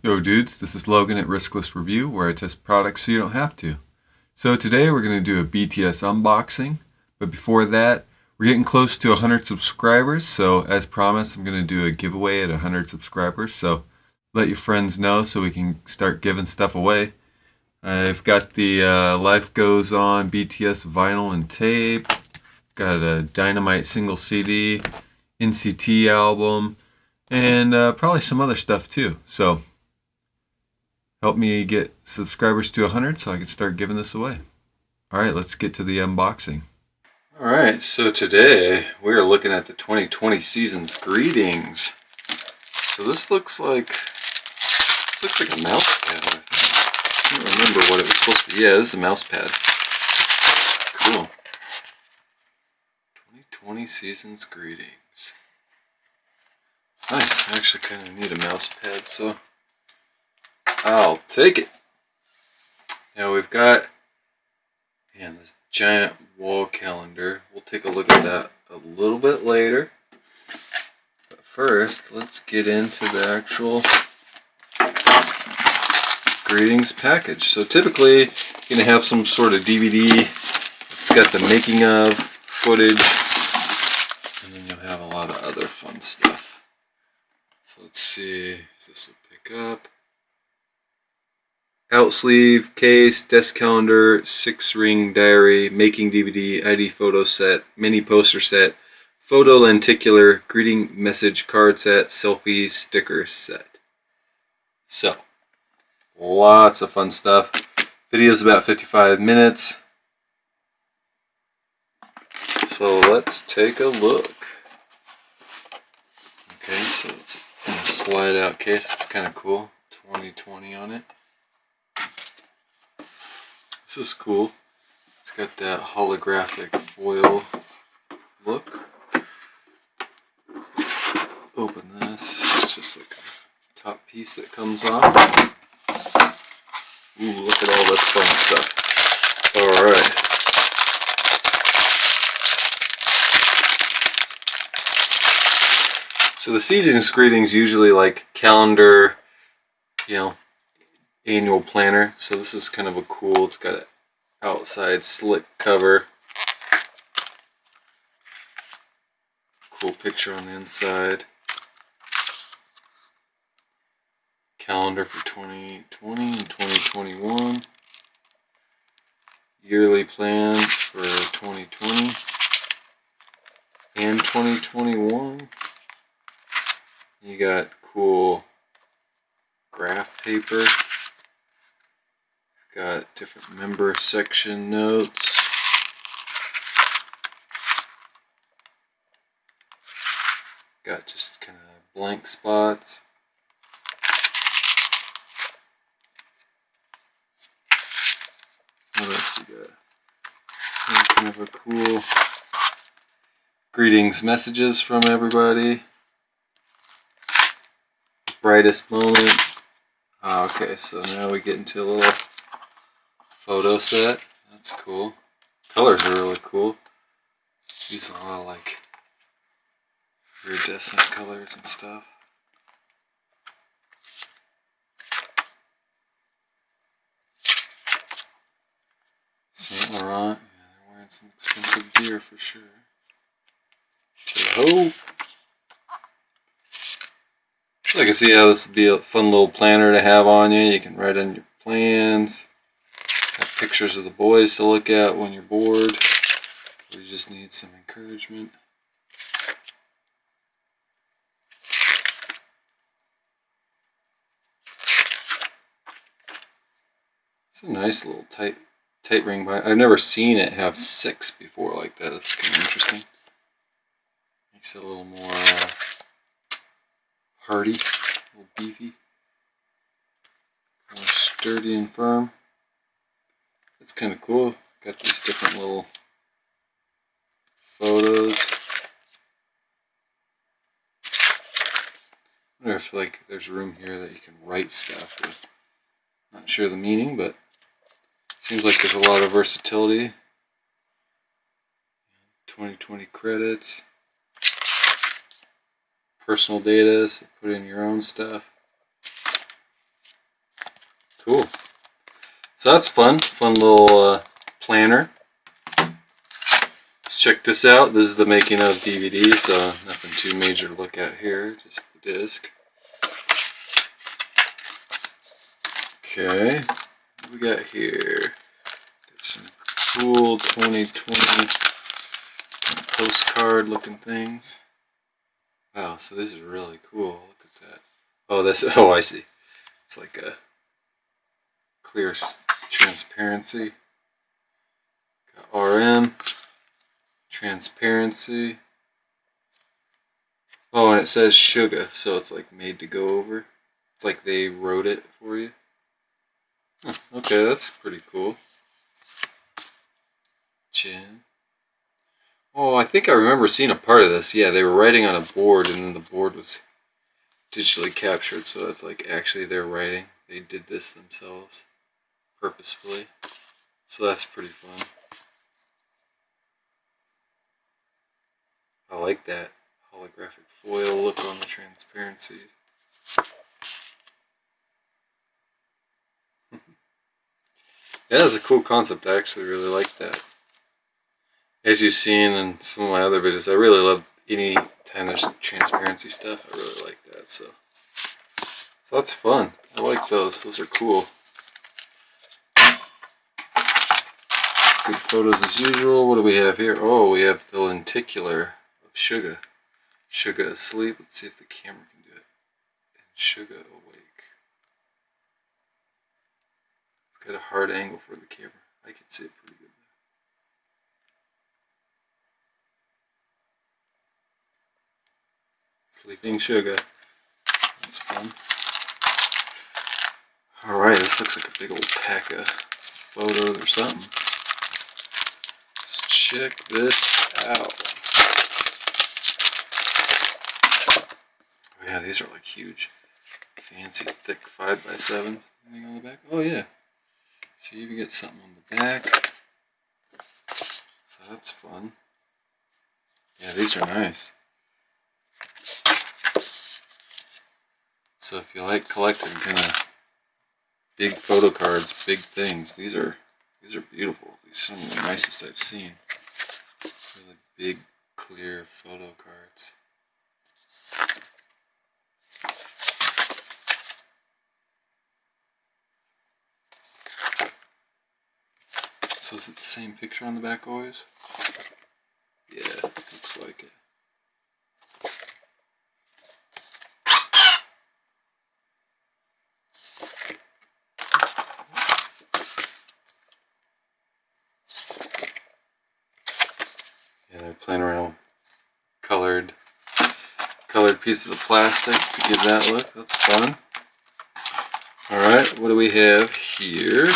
Yo dudes, this is Logan at Riskless Review, where I test products so you don't have to. So today we're going to do a BTS unboxing, but before that, we're getting close to 100 subscribers, so as promised, I'm going to do a giveaway at 100 subscribers, so let your friends know so we can start giving stuff away. I've got the Life Goes On BTS vinyl and tape, got a Dynamite single CD, NCT album, and probably some other stuff too, so help me get subscribers to 100 so I can start giving this away. Alright, let's get to the unboxing. Alright, so today we are looking at the 2020 season's greetings. So this looks like a mouse pad, I think. I can't remember what it was supposed to be. Yeah, this is a mouse pad. Cool. 2020 season's greetings. It's nice. I actually kind of need a mouse pad, so I'll take it. Now we've got this giant wall calendar. We'll take a look at that a little bit later. But first, let's get into the actual greetings package. So typically, you're going to have some sort of DVD. It's got the making of footage. And then you'll have a lot of other fun stuff. So let's see if this will pick up. Out sleeve, case, desk calendar, 6-ring diary, making DVD, ID photo set, mini poster set, photo lenticular, greeting message card set, selfie sticker set. So, lots of fun stuff. Video's about 55 minutes. So let's take a look. Okay, so it's in a slide out case. It's kind of cool. 2020 on it. This is cool. It's got that holographic foil look. Let's open this. It's just like a top piece that comes off. Ooh, look at all this fun stuff. Alright. So the season's greetings usually like calendar, annual planner. So this is kind of a cool, it's got an outside slick cover. Cool picture on the inside. Calendar for 2020 and 2021. Yearly plans for 2020 and 2021. You got cool graph paper. Got different member section notes. Got just kind of blank spots. What else you got? Kind of a cool greetings messages from everybody. Brightest moment. Okay, so now we get into a little photo set. That's cool. Colors are really cool. Use a lot of like iridescent colors and stuff. Saint Laurent. Yeah, they're wearing some expensive gear for sure. Ho! So I can see how this would be a fun little planner to have on you. You can write on your plans. Got pictures of the boys to look at when you're bored, or you just need some encouragement. It's a nice little tight ring bind. I've never seen it have 6 before like that. That's kind of interesting. Makes it a little more hardy, a little beefy, more sturdy and firm. It's kind of cool. Got these different little photos. I wonder if like there's room here that you can write stuff. Not sure the meaning, but seems like there's a lot of versatility. 2020 credits. Personal data, so put in your own stuff. Cool. So that's fun. Fun little planner. Let's check this out. This is the making of DVD, so nothing too major to look at here. Just the disc. Okay. What we got here? Got some cool 2020 postcard looking things. Wow, so this is really cool. Look at that. Oh, oh, I see. It's like a clear transparency. Got RM, transparency. Oh, and it says sugar, so it's like made to go over. It's like they wrote it for you. Huh, okay, that's pretty cool. Chin. Oh, I think I remember seeing a part of this. Yeah, they were writing on a board, and then the board was digitally captured, so it's like actually their writing. They did this themselves purposefully. So that's pretty fun. I like that holographic foil look on the transparencies. Yeah, that's a cool concept. I actually really like that. As you've seen in some of my other videos, I really love any time there's transparency stuff. I really like that. So that's fun. I like those. Those are cool. Good photos as usual. What do we have here? Oh, we have the lenticular of Sugar. Sugar asleep. Let's see if the camera can do it. And Sugar awake. It's got a hard angle for the camera. I can see it pretty good. Sleeping Sugar. That's fun. Alright, this looks like a big old pack of photos or something. Let's check this out. Oh yeah, these are like huge, fancy, thick 5x7s. Anything on the back? Oh yeah. So you even get something on the back. So that's fun. Yeah, these are nice. So if you like collecting kind of big photo cards, big things, these are beautiful. These are some of the nicest I've seen. Really big, clear photo cards. So is it the same picture on the back always? Yeah, looks like it. Yeah, they're playing around with colored pieces of plastic to give that look. That's fun. Alright, what do we have here?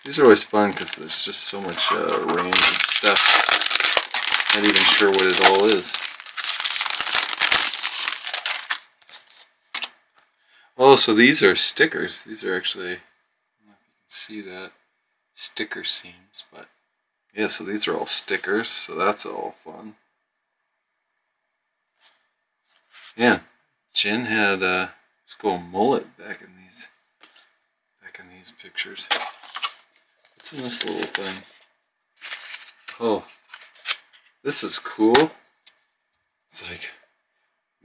These are always fun because there's just so much random stuff. Not even sure what it all is. Oh, so these are stickers. These are actually, I don't know if you can see that, sticker seams, but yeah, so these are all stickers, so that's all fun. Yeah, Jen had let's go mullet back in these pictures. What's in this little thing? Oh, this is cool. It's like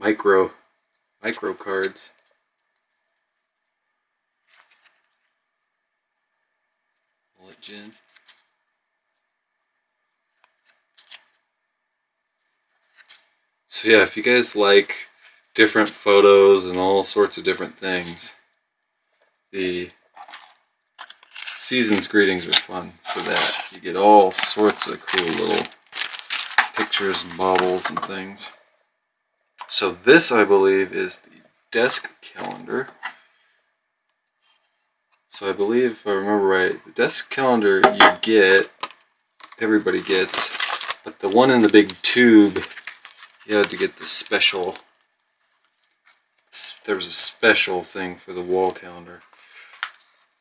micro cards. Mullet Jen. So yeah, if you guys like different photos and all sorts of different things, the Season's greetings are fun for that. You get all sorts of cool little pictures and baubles and things. So this, I believe, is the desk calendar. So I believe, if I remember right, the desk calendar you get, everybody gets, but the one in the big tube, you had to get the special, there was a special thing for the wall calendar.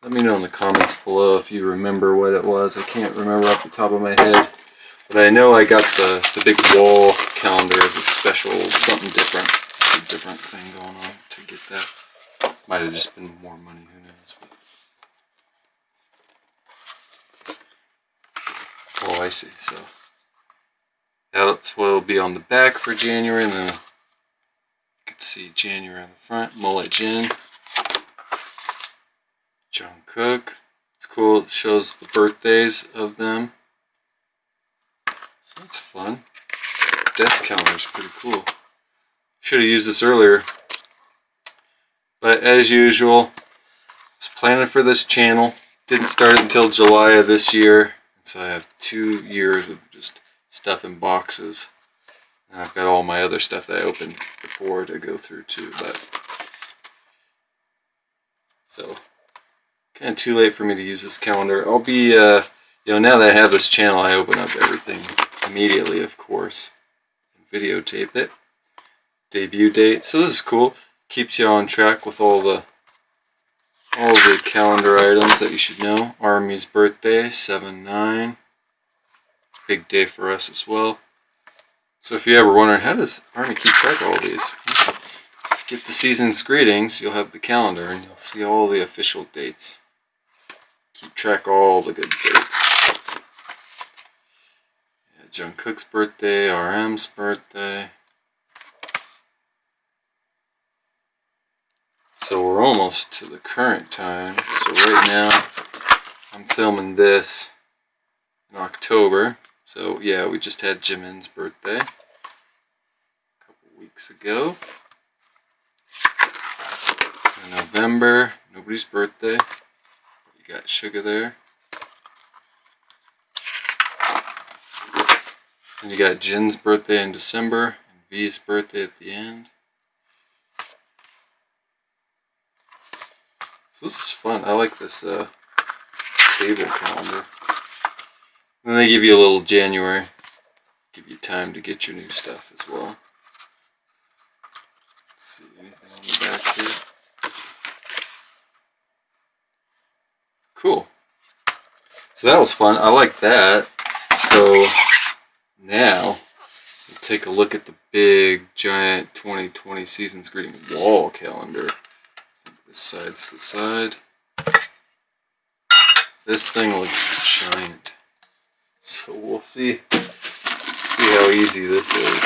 Let me know in the comments below if you remember what it was. I can't remember off the top of my head. But I know I got the big wall calendar as a special, something different. A different thing going on to get that. Might have just been more money, who knows? Oh, I see. So that's what will be on the back for January, and then you can see January on the front. Mullet Gin, Jungkook. It's cool. It shows the birthdays of them. So that's fun. Desk calendar is pretty cool. Should have used this earlier. But as usual, I was planning for this channel. Didn't start until July of this year. So I have 2 years of just stuff in boxes. And I've got all my other stuff that I opened before to go through too. But so kind of too late for me to use this calendar. I'll be, now that I have this channel, I open up everything immediately, of course, and videotape it. Debut date. So this is cool. Keeps you on track with all the calendar items that you should know. Army's birthday, 7/9. Big day for us as well. So if you're ever wondering, how does Army keep track of all these? If you get the season's greetings, you'll have the calendar and you'll see all the official dates. Keep track of all the good dates. Yeah, Jungkook's birthday, RM's birthday. So we're almost to the current time. So right now, I'm filming this in October. So yeah, we just had Jimin's birthday a couple weeks ago. In November, nobody's birthday. But you got Suga there. And you got Jin's birthday in December and V's birthday at the end. So this is fun. I like this table calendar. And then they give you a little January. Give you time to get your new stuff as well. Let's see, anything on the back here? Cool. So that was fun. I like that. So now we'll take a look at the big, giant 2020 Season's Greeting wall calendar. This side's the side. This thing looks giant. So we'll see how easy this is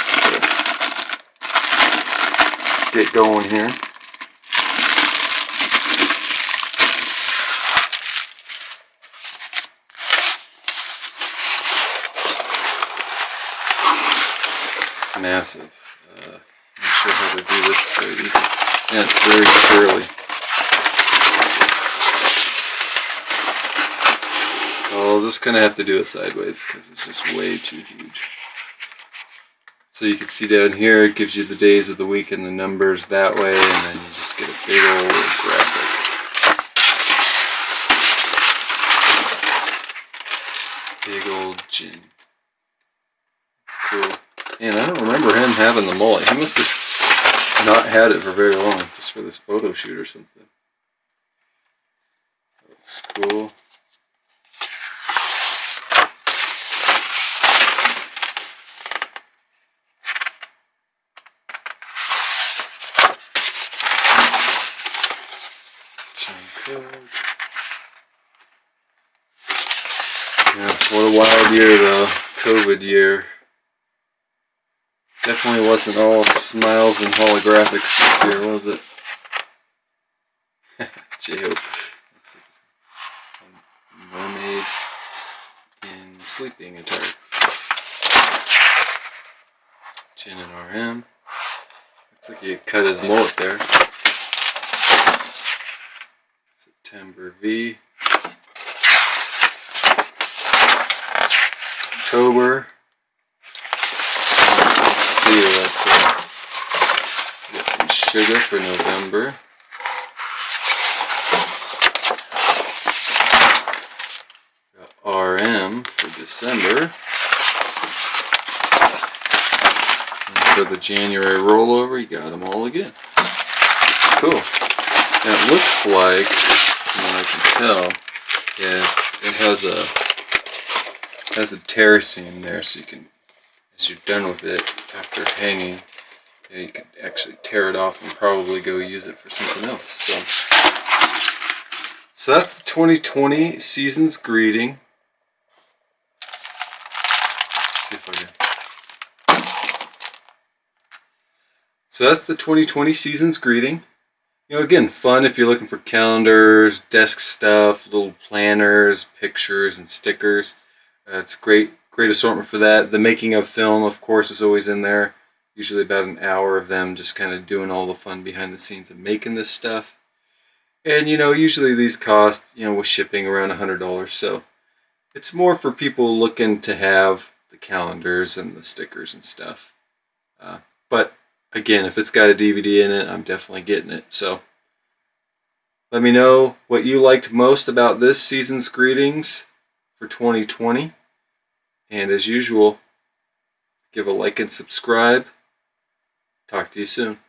to get going here. It's massive. I'm not sure how to do this very easy. And it's very curly. I'll just kind of have to do it sideways because it's just way too huge. So you can see down here it gives you the days of the week and the numbers that way, and then you just get a big old graphic. Big old Jin. It's cool. And I don't remember him having the mullet. He must have not had it for very long, just for this photo shoot or something. That looks cool. Yeah, what a wild year though. COVID year. Definitely wasn't all smiles and holographics this year, was it? J-Hope. Mermaid in sleeping attire. Jin and RM. Looks like he cut his mullet there. September V. October. Let's see what get some Suga for November. Got RM for December. And for the January rollover, you got them all again. Cool. Now it looks like, from what I can tell, yeah, it has a tear seam there, so you can, as you're done with it, after hanging, yeah, you could actually tear it off and probably go use it for something else. So So that's the 2020 season's greeting. Let's see if I can. So that's the 2020 season's greeting. You know, again, fun if you're looking for calendars, desk stuff, little planners, pictures, and stickers. It's great assortment for that. The making of film, of course, is always in there. Usually about an hour of them just kind of doing all the fun behind the scenes of making this stuff. And, you know, usually these cost, you know, with shipping around $100. So it's more for people looking to have the calendars and the stickers and stuff. But again, if it's got a DVD in it, I'm definitely getting it. So let me know what you liked most about this season's greetings for 2020. And as usual, give a like and subscribe. Talk to you soon.